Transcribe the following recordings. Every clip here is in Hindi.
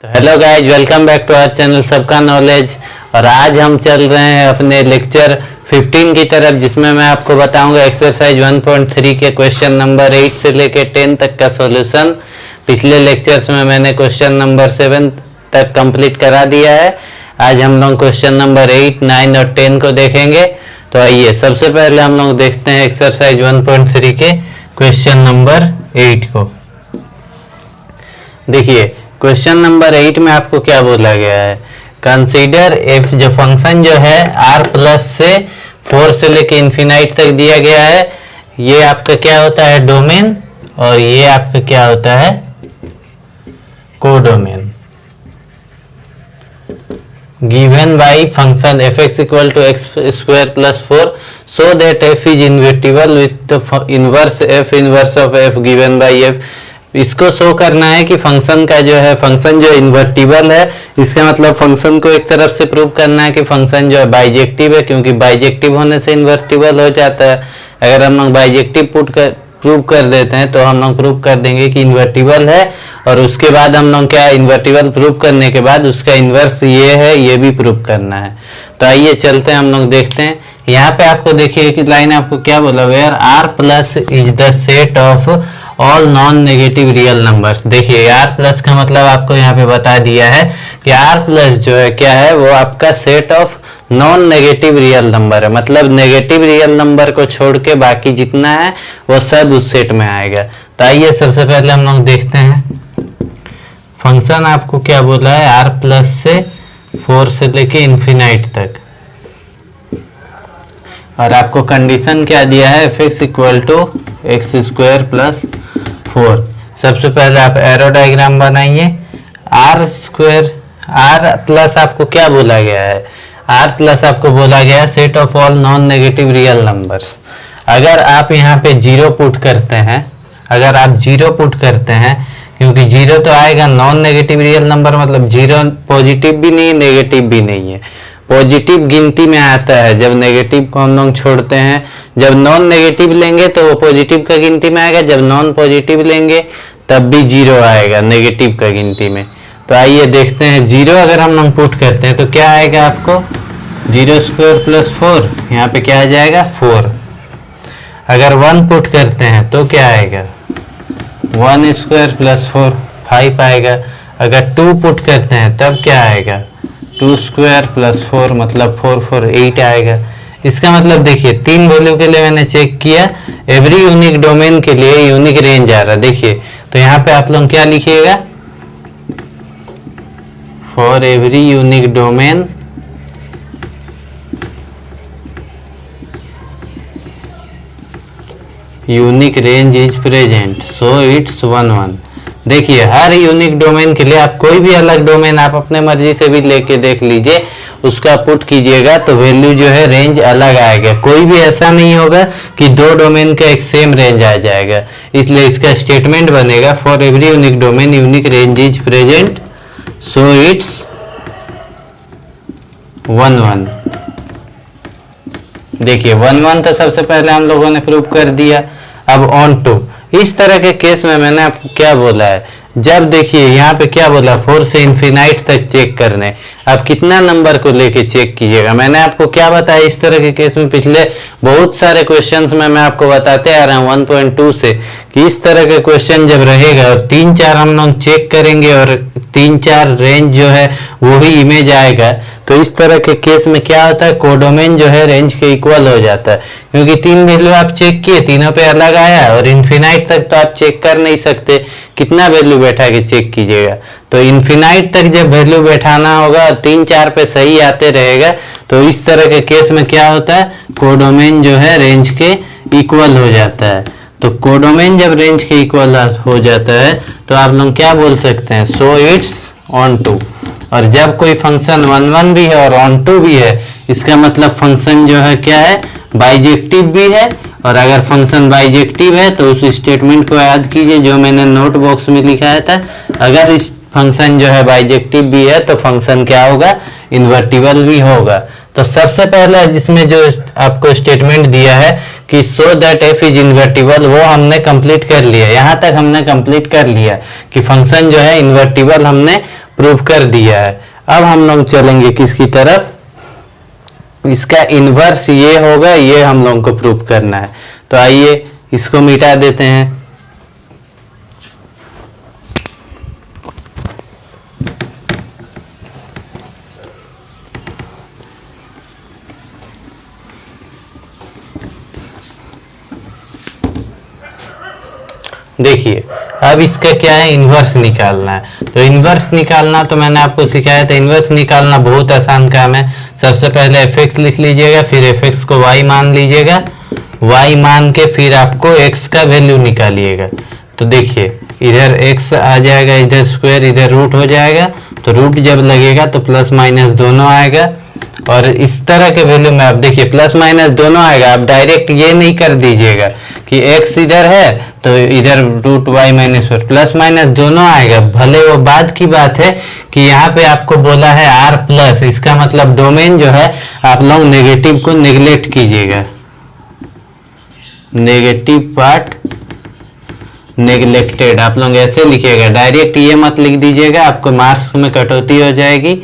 तो hello guys, welcome back to our channel Sabka knowledge. और आज हम चल रहे हैं अपने लेक्चर 15 की तरफ, जिसमें मैं आपको बताऊंगा एक्सरसाइज 1.3 के क्वेश्चन नंबर 8 से लेके 10 तक का सॉल्यूशन। पिछले लेक्चर्स में मैंने क्वेश्चन नंबर 7 तक कंप्लीट करा दिया है। आज हम लोग क्वेश्चन नंबर 8, 9 और 10 को देखेंगे। तो आइए सबसे पहले हम लोग देखते हैं एक्सरसाइज 1.3 के क्वेश्चन नंबर 8 को। देखिए क्वेश्चन नंबर 8 में आपको क्या बोला गया है, कंसीडर एफ, जो फंक्शन जो है r प्लस से 4 से लेके इन्फिनाइट तक दिया गया है। ये आपका क्या होता है, डोमेन, और ये आपका क्या होता है, codomain. Given by function F X equal to X square plus 4 so that F is invertible with the inverse F inverse of F given by F. इसको शो करना है कि फंक्शन का जो है, फंक्शन जो इन्वर्टिबल है, इसका मतलब फंक्शन को एक तरफ से प्रूव करना है कि फंक्शन जो है बाइजेक्टिव है, क्योंकि बाइजेक्टिव होने से इन्वर्टिबल हो जाता है। अगर हम लोग बाइजेक्टिव प्रूव कर देते हैं तो हम लोग प्रूव कर देंगे कि इन्वर्टिबल है, और उसके बाद हम लोग क्या, इन्वर्टिबल प्रूव करने के बाद उसका इन्वर्स ये है, ये भी प्रूव करना है। तो आइए चलते हैं, हम लोग देखते हैं। यहाँ पे आपको देखिए कि लाइन आपको क्या बोला, where R plus is the set of all non negative real numbers. देखिए आर प्लस का मतलब आपको यहाँ पे बता दिया है कि आर प्लस जो है क्या है, वो आपका set of non negative real number है। मतलब नेगेटिव रियल नंबर को छोड़ के बाकी जितना है वो सब उस सेट में आएगा। तो आइए सबसे पहले हम लोग देखते हैं, फंक्शन आपको क्या बोला है, आर प्लस से 4 से लेके इन्फिनाइट तक, और आपको कंडीशन क्या दिया है, F X equal to X square plus 4। सबसे पहले आप एरो डायग्राम बनाइए। आर स्क्वायर, आर प्लस आपको क्या बोला गया है, आर प्लस आपको बोला गया है set of all non negative real numbers. अगर आप यहाँ पे 0 पुट करते हैं, अगर आप 0 पुट करते हैं, क्योंकि 0 तो आएगा, नॉन नेगेटिव रियल नंबर मतलब 0 पॉजिटिव भी नहीं नेगेटिव भी नहीं है, पॉजिटिव गिनती में आता है। जब नेगेटिव को हम लोग छोड़ते हैं, जब नॉन नेगेटिव लेंगे तो वो पॉजिटिव का गिनती में आएगा, जब नॉन पॉजिटिव लेंगे तब भी 0 आएगा नेगेटिव का गिनती में। तो आइए देखते हैं, 0 अगर हम लोग पुट करते हैं तो क्या आएगा आपको, 0 स्क्वायर प्लस 4, यहाँ पे क्या आ जाएगा 4। अगर 1 पुट करते हैं तो क्या आएगा, 1 स्क्वायर प्लस 4 5 आएगा। अगर 2 पुट करते हैं तब क्या आएगा, 2 स्क्वायर प्लस 4 मतलब 4 4 8 आएगा। इसका मतलब देखिए 3 वैल्यू के लिए मैंने चेक किया, एवरी यूनिक डोमेन के लिए यूनिक रेंज आ रहा है। देखिए तो यहाँ पे आप लोग क्या लिखिएगा, for every unique domain unique range is present so it's 1 1। देखिए हर यूनिक डोमेन के लिए आप कोई भी अलग डोमेन आप अपने मर्जी से भी लेके देख लीजिए, उसका पुट कीजिएगा तो वैल्यू जो है रेंज अलग आएगा। कोई भी ऐसा नहीं होगा कि 2 डोमेन का एक सेम रेंज आ जाएगा। इसलिए इसका स्टेटमेंट बनेगा, for every unique domain unique range is present so it's 1 1। देखिए 1 1 तो सबसे पहले हम लोगों ने प्रूव कर दिया। अब ऑन टू, इस तरह के केस में मैंने आपको क्या बोला है, जब देखिए यहाँ पे क्या बोला, 4 से इन्फिनाइट तक चेक करने, आप कितना नंबर को लेके चेक कीजिएगा। मैंने आपको क्या बताया इस तरह के केस में, पिछले बहुत सारे क्वेश्चंस में मैं आपको बताते आ रहा हूँ 1.2 से, कि इस तरह के क्वेश्चन जब रहेगा और 3-4 हम लोग चेक करेंगे और 3-4 रेंज जो है वो ही इमेज आएगा, तो इस तरह के केस में क्या होता है, कोडोमेन जो है रेंज के इक्वल हो जाता है। क्योंकि 3 वैल्यू आप चेक किए, तीनों पे अलग आया, और इन्फिनाइट तक तो आप चेक कर नहीं सकते, कितना वैल्यू बैठा के चेक कीजिएगा। तो इन्फिनाइट तक जब वैल्यू बैठाना होगा और 3-4 पे सही आते रहेगा, तो इस तरह के केस में क्या होता है, कोडोमेन जो है रेंज के इक्वल हो जाता है। तो कोडोमेन जब रेंज के इक्वल हो जाता है तो आप लोग क्या बोल सकते हैं, सो इट्स ऑन टू। और जब कोई फंक्शन 1 1 भी है और ऑन टू भी है, इसका मतलब फंक्शन जो है क्या है, बाइजेक्टिव भी है। और अगर फंक्शन बाइजेक्टिव है तो उस स्टेटमेंट को याद कीजिए जो मैंने नोट बॉक्स में लिखाया था। अगर इस फंक्शन जो है बाइजेक्टिव भी है तो फंक्शन क्या होगा, इन्वर्टिबल भी होगा। तो सबसे पहले जिसमें जो आपको स्टेटमेंट दिया है कि सो दैट एफ इज इन्वर्टिबल, वो हमने कंप्लीट कर लिया। यहाँ तक हमने कंप्लीट कर लिया कि फंक्शन जो है इन्वर्टिबल हमने प्रूव कर दिया है। अब हम लोग चलेंगे किसकी तरफ, इसका इन्वर्स ये होगा, ये हम लोगों को प्रूव करना है। तो आइए इसको मिटा देते हैं। देखिए अब इसका क्या है, इन्वर्स निकालना है। तो इन्वर्स निकालना तो मैंने आपको सिखाया था, इन्वर्स निकालना बहुत आसान काम है। सबसे पहले fx लिख लीजिएगा, फिर fx को y मान लीजिएगा, y मान के फिर आपको x का वैल्यू निकालिएगा। तो देखिए इधर x आ जाएगा, इधर स्क्वायर, इधर रूट हो जाएगा। तो रूट जब लगेगा तो प्लस माइनस दोनों आएगा, और इस तरह के वैल्यू में आप देखिए प्लस माइनस दोनों आएगा। आप डायरेक्ट ये नहीं कर दीजिएगा कि x इधर है तो इधर root y minus four, plus minus दोनों आएगा। भले वो बाद की बात है कि यहाँ पे आपको बोला है r प्लस, इसका मतलब डोमेन जो है आप लोग नेगेटिव को नेग्लेक्ट कीजिएगा, नेगेटिव पार्ट नेग्लेक्टेड आप लोग ऐसे लिखिएगा। डायरेक्ट ये मत लिख दीजिएगा, आपको मार्क्स में कटौती हो जाएगी।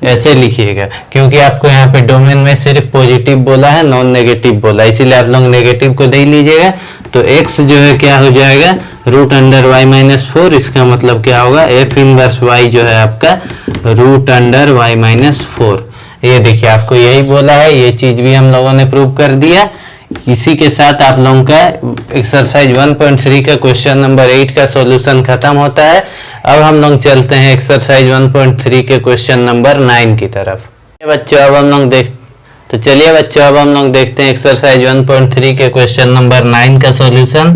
ऐसे लिखिएगा क्योंकि आपको यहाँ पे डोमेन में सिर्फ पॉजिटिव बोला है, नॉन नेगेटिव बोला, इसीलिए आप लोग नेगेटिव को नहीं लीजिएगा। तो x जो है क्या हो जाएगा, root under y minus four. इसका मतलब क्या होगा, f इनवर्स y जो है आपका root under y minus four. ये देखिए आपको यही बोला है, ये चीज भी हम लोगों ने प्रूव कर दिया। इसी के साथ आप लोगों का एक्सरसाइज 1.3 का क्वेश्चन नंबर 8 का सॉल्यूशन खत्म होता है। अब हम लोग चलते हैं एक्सरसाइज 1.3 के क्वेश्चन नंबर 9 की तरफ। बच्चों अब हम लोग चलिए बच्चों अब हम लोग देखते हैं एक्सरसाइज 1.3 के क्वेश्चन नंबर 9 का सॉल्यूशन।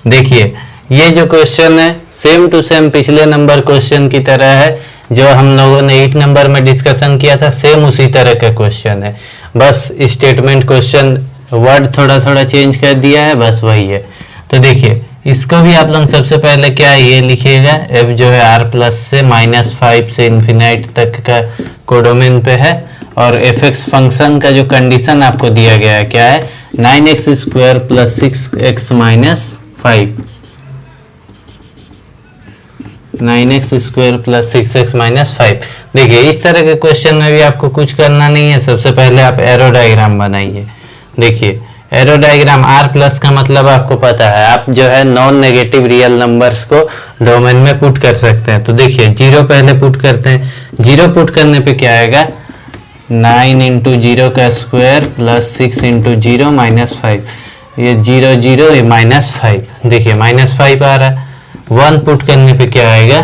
देखिए ये जो क्वेश्चन है सेम टू सेम पिछले नंबर क्वेश्चन की तरह है, जो हम लोगों ने 8 नंबर में डिस्कशन किया था, सेम उसी तरह का क्वेश्चन है। बस स्टेटमेंट क्वेश्चन वर्ड थोड़ा थोड़ा चेंज कर दिया है, बस वही है। तो देखिए इसको भी आप लोग सबसे पहले क्या है ये लिखिएगा, f जो है r प्लस से -5 से इन्फिनाइट तक का कोडोमेन पे है, और fx फंक्शन का जो कंडीशन आपको दिया गया है क्या है, 9x square plus 6x minus 5, 9x square plus 6x minus 5। देखिए इस तरह के क्वेश्चन में भी आपको कुछ करना नहीं है। सबसे पहले आप एरो डायग्राम बनाइए। देखिए एरो डायग्राम r प्लस का मतलब आपको पता है, आप जो है नॉन नेगेटिव रियल नंबर्स को डोमेन में पुट कर सकते हैं। तो देखिए 0 पहले पुट करते हैं। 0 पुट करने पे क्या आएगा, 9 इंटू 0 का स्क्वायर प्लस 6 इंटू 0 माइनस 5, ये 0 0 ये -5। देखिए -5 आ रहा है। 1 पुट करने पे क्या आएगा,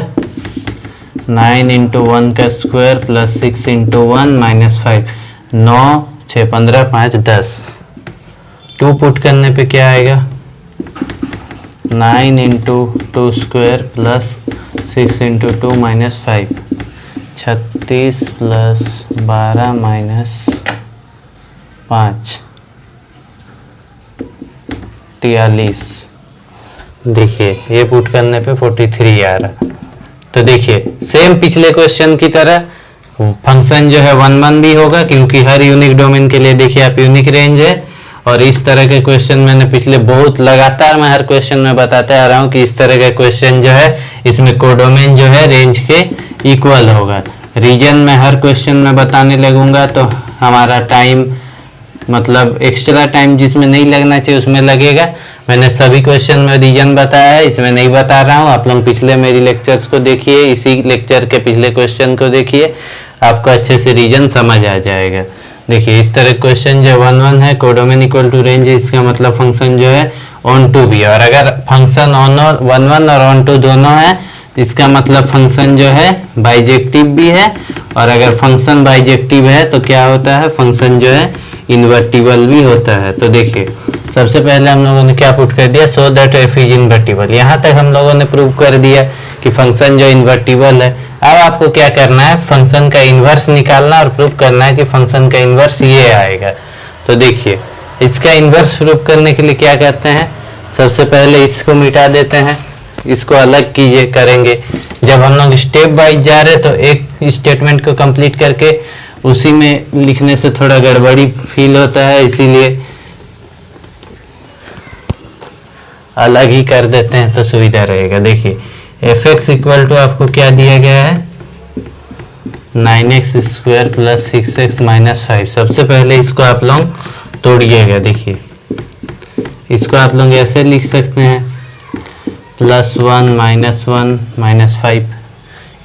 9 इंटू 1 का square plus 6 into 1 minus 5, 9 6 15 5 10। 2 put करने पे क्या आएगा, 9 into 2 square plus 6 into 2 minus 5, 36 plus 12 minus 5, 43। देखिए ये पुट करने पे 43 आ रहा। तो देखिए सेम पिछले क्वेश्चन की तरह फंक्शन जो है 1 1 भी होगा, क्योंकि हर यूनिक डोमेन के लिए देखिए आप यूनिक रेंज है। और इस तरह के क्वेश्चन मैंने पिछले बहुत लगातार मैं हर क्वेश्चन में बताते आ रहा हूँ कि इस तरह के क्वेश्चन जो है इसमें कोडोमेन जो है रेंज के इक्वल होगा। रीजन में हर क्वेश्चन में बताने लगूंगा तो हमारा टाइम मतलब एक्स्ट्रा टाइम जिसमें नहीं लगना चाहिए उसमें लगेगा। मैंने सभी क्वेश्चन में रीजन बताया है, इसमें नहीं बता रहा हूँ। आप लोग पिछले मेरी लेक्चर्स को देखिए, इसी लेक्चर के पिछले क्वेश्चन को देखिए, आपको अच्छे से रीजन समझ आ जाएगा। देखिए इस तरह क्वेश्चन जो 1 1 है, कोडोमेन इक्वल टू रेंज है, इसका मतलब फंक्शन जो है ऑन टू भी है। और अगर फंक्शन ऑन और 1 1 और ऑन टू दोनों है, इसका मतलब फंक्शन जो है बाइजेक्टिव भी है। और अगर फंक्शन बाइजेक्टिव है तो क्या होता है, फंक्शन जो है इन्वर्टिबल भी होता है। तो देखिए सबसे पहले हम लोगों ने क्या पुट कर दिया, सो दैट एफ इज इन्वर्टिबल। यहाँ तक हम लोगों ने प्रूव कर दिया कि फंक्शन जो इन्वर्टिबल है। अब आपको क्या करना है, फंक्शन का इन्वर्स निकालना और प्रूव करना है कि फंक्शन का इन्वर्स ये आएगा। तो देखिए इसका इन्वर्स प्रूव करने के लिए क्या करते हैं, सबसे पहले इसको मिटा देते हैं, इसको अलग कीजिए करेंगे। जब हम लोग स्टेप वाइज जा रहे तो एक स्टेटमेंट को कंप्लीट करके उसी में लिखने से थोड़ा गड़बड़ी फील होता है, इसीलिए अलग ही कर देते हैं तो सुविधा रहेगा। देखिए एफ एक्स इक्वल टू आपको क्या दिया गया है, 9x square plus 6x minus 5। सबसे पहले इसको आप लोग तोड़िएगा। देखिए इसको आप लोग ऐसे लिख सकते हैं +1 -1 -5,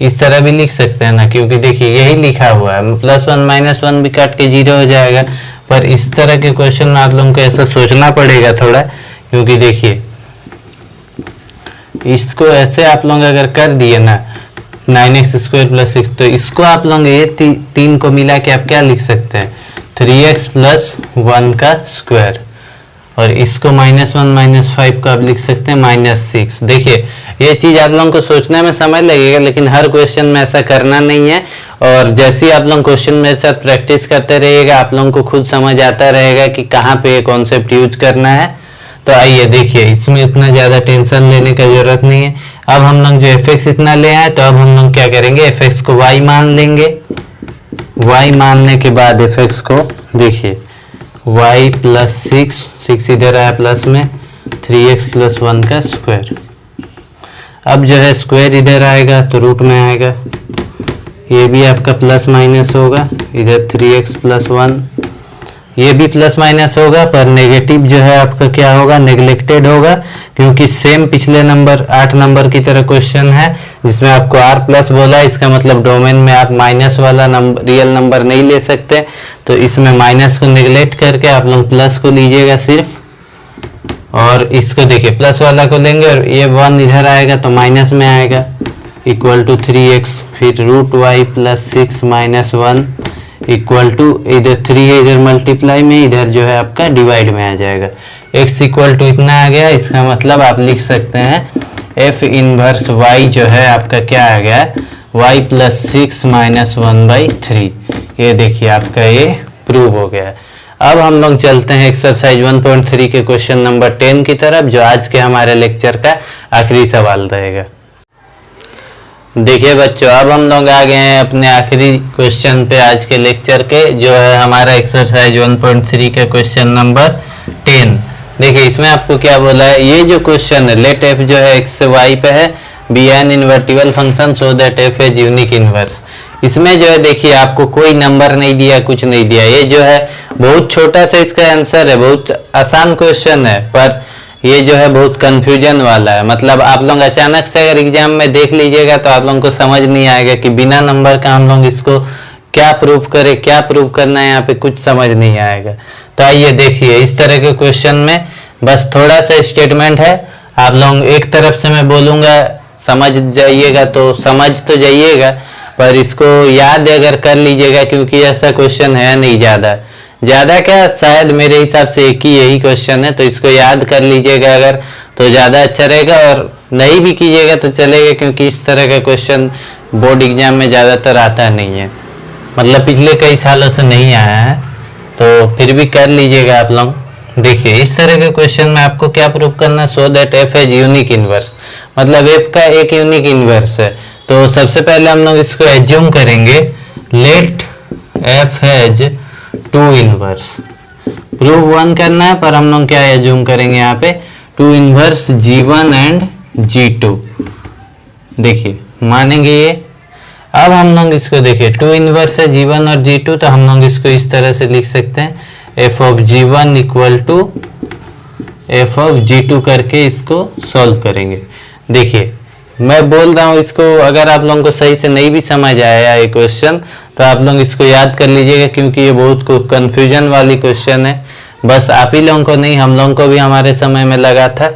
इस तरह भी लिख सकते हैं ना, क्योंकि देखिए यही लिखा हुआ है। +1 -1 भी काट के 0 हो जाएगा। पर इस तरह के क्वेश्चन में आप लोगों को ऐसा सोचना पड़ेगा थोड़ा, क्योंकि देखिए इसको ऐसे आप लोग अगर कर दिए ना 9x स्क्वायर प्लस 6, तो इसको आप लोग ये तीन को मिला के आप क्या लिख सकते हैं 3x प्लस 1 का स्क्वायर, और इसको -1 -5 को आप लिख सकते हैं -6। देखिए ये चीज़ आप लोगों को सोचने में समय लगेगा, लेकिन हर क्वेश्चन में ऐसा करना नहीं है। और जैसे ही आप लोग क्वेश्चन मेरे साथ प्रैक्टिस करते रहिएगा, आप लोगों को खुद समझ आता रहेगा कि कहाँ पे ये कॉन्सेप्ट यूज करना है। तो आइए देखिए, इसमें इतना ज़्यादा टेंशन लेने का जरूरत नहीं है। अब हम लोग जो fx इतना ले आए, तो अब हम लोग क्या करेंगे, fx को y मान लेंगे। y मानने के बाद fx को देखिए y प्लस 6 इधर आया प्लस में 3x प्लस 1 का स्क्वायर। अब जो है स्क्वायर इधर आएगा तो रूट में आएगा, ये भी आपका प्लस माइनस होगा, इधर 3x प्लस 1, ये भी प्लस माइनस होगा, पर नेगेटिव जो है आपका क्या होगा, नेग्लेक्टेड होगा, क्योंकि सेम पिछले नंबर 8 नंबर की तरह क्वेश्चन है जिसमें आपको r प्लस बोला है। इसका मतलब डोमेन में आप माइनस वाला नंबर रियल नंबर नहीं ले सकते, तो इसमें माइनस को नेग्लेक्ट करके आप लोग प्लस को लीजिएगा सिर्फ, और इसको देखिए प्लस वाला को लेंगे और ये 1 इधर आएगा तो माइनस में आएगा, इक्वल टू 3x, फिर root y plus 6 minus 1 equal to, इधर 3 है इधर मल्टीप्लाई में, इधर जो है आपका डिवाइड में आ जाएगा। x इक्वल टू इतना आ गया, इसका मतलब आप लिख सकते हैं f इनवर्स y जो है आपका क्या आ गया, y प्लस 6 माइनस 1/3। ये देखिए आपका ये प्रूव हो गया। अब हम लोग चलते हैं एक्सरसाइज 1.3 के क्वेश्चन नंबर 10 की तरफ, जो आज के हमारे लेक्चर का आखिरी सवाल रहेगा। देखिए बच्चों, अब हम लोग आ गए हैं अपने आखिरी क्वेश्चन पे आज के लेक्चर के, जो है हमारा एक्सरसाइज 1.3 का क्वेश्चन नंबर 10। देखिए इसमें आपको क्या बोला है, ये जो क्वेश्चन है, लेट f जो है x से y पे है, be an invertible function so that f is unique inverse. इसमें जो है देखिए आपको कोई नंबर नहीं दिया, कुछ नहीं दिया, ये जो है बहुत छोटा सा इसका आंसर है, बहुत आसान क्वेश्चन है, पर ये जो है बहुत कंफ्यूजन वाला है। मतलब आप लोग अचानक से अगर एग्जाम में देख लीजिएगा तो आप लोगों को समझ नहीं आएगा कि बिना नंबर का हम लोग इसको क्या प्रूफ करें, क्या प्रूफ करना है, यहाँ पे कुछ समझ नहीं आएगा। तो आइए देखिए, इस तरह के क्वेश्चन में बस थोड़ा सा स्टेटमेंट है, आप लोग एक तरफ से मैं बोलूँगा समझ जाइएगा, तो समझ तो जाइएगा, पर इसको याद अगर कर लीजिएगा, क्योंकि ऐसा क्वेश्चन है नहीं ज़्यादा क्या, शायद मेरे हिसाब से एक ही यही क्वेश्चन है, तो इसको याद कर लीजिएगा अगर, तो ज़्यादा अच्छा रहेगा। और नहीं भी कीजिएगा तो चलेगा, क्योंकि इस तरह का क्वेश्चन बोर्ड एग्जाम में ज़्यादातर आता नहीं है, मतलब पिछले कई सालों से नहीं आया है, तो फिर भी कर लीजिएगा आप लोग। देखिए इस तरह के क्वेश्चन में आपको क्या प्रूफ करना, सो that f is unique inverse, मतलब f का एक यूनिक इनवर्स है। तो सबसे पहले हम लोग इसको एज्यूम करेंगे, let f has 2 inverse. Proof 1 करना है, पर हम लोग क्या एज्यूम करेंगे यहाँ पे, 2 इनवर्स G1 एंड G2। देखिए मानेंगे ये। अब हम लोग इसको देखिए 2 इनवर्स है G1 और G2, तो हम लोग इसको इस तरह से लिख सकते हैं, f of G1 equal to f of G2 करके इसको सॉल्व करेंगे। देखिए मैं बोल रहा हूँ इसको, अगर आप लोगों को सही से नहीं भी समझ आया ये क्वेश्चन, तो आप लोग इसको याद कर लीजिएगा, क्योंकि ये बहुत कंफ्यूजन वाली क्वेश्चन है। बस आप ही लोगों को नहीं, हम लोगों को भी हमारे समय में लगा था।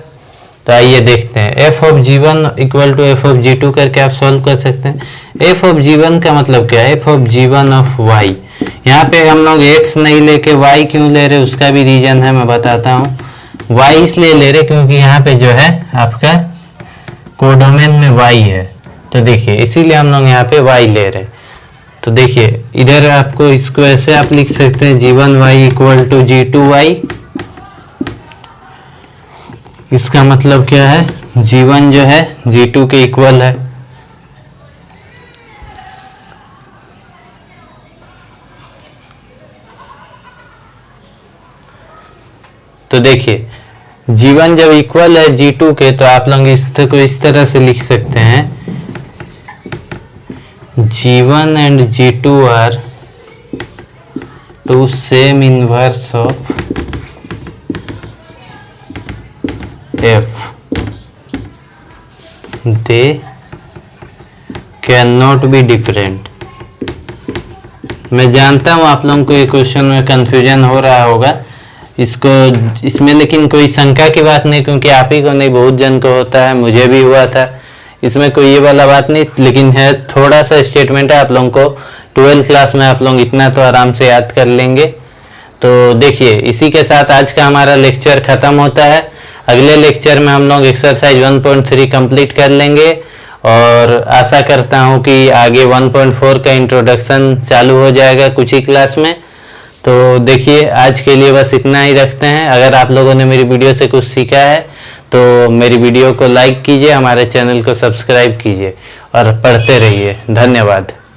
तो आइए देखते हैं, f of G1 equal to f of G2 करके आप सॉल्व कर सकते हैं। f ऑफ G1 का मतलब क्या है, f of G1 of y। यहाँ पे हम लोग x नहीं लेके y क्यों ले रहे, उसका भी रीजन है, मैं बताता हूँ। y इसलिए ले रहे क्योंकि यहाँ पे जो है आपका कोडोमेन में y है, तो देखिए इसीलिए हम लोग यहाँ पे y ले रहे। तो देखिए इधर आपको इसको ऐसे आप लिख सकते हैं, G1y इक्वल टू G2y। इसका मतलब क्या है, G1 जो है G2 के इक्वल है। तो देखिए G1 जब इक्वल है G2 के, तो आप लोग इसको इस तरह से लिख सकते हैं, G1 and G2 are two same inverse of F. They cannot be different. मैं जानता हूँ आप लोगों को ये क्वेश्चन में कंफ्यूजन हो रहा होगा इसमें, लेकिन कोई शंका की बात नहीं, क्योंकि आप ही को नहीं बहुत जन को होता है, मुझे भी हुआ था। इसमें कोई ये वाला बात नहीं, लेकिन है थोड़ा सा स्टेटमेंट है, आप लोगों को 12th क्लास में आप लोग इतना तो आराम से याद कर लेंगे। तो देखिए, इसी के साथ आज का हमारा लेक्चर ख़त्म होता है। अगले लेक्चर में हम लोग एक्सरसाइज 1.3 कंप्लीट कर लेंगे और आशा करता हूँ कि आगे 1.4 का इंट्रोडक्शन चालू हो जाएगा कुछ ही क्लास में। तो देखिए, आज के लिए बस इतना ही रखते हैं। अगर आप लोगों ने मेरी वीडियो से कुछ सीखा है तो मेरी वीडियो को लाइक कीजिए, हमारे चैनल को सब्सक्राइब कीजिए और पढ़ते रहिए। धन्यवाद।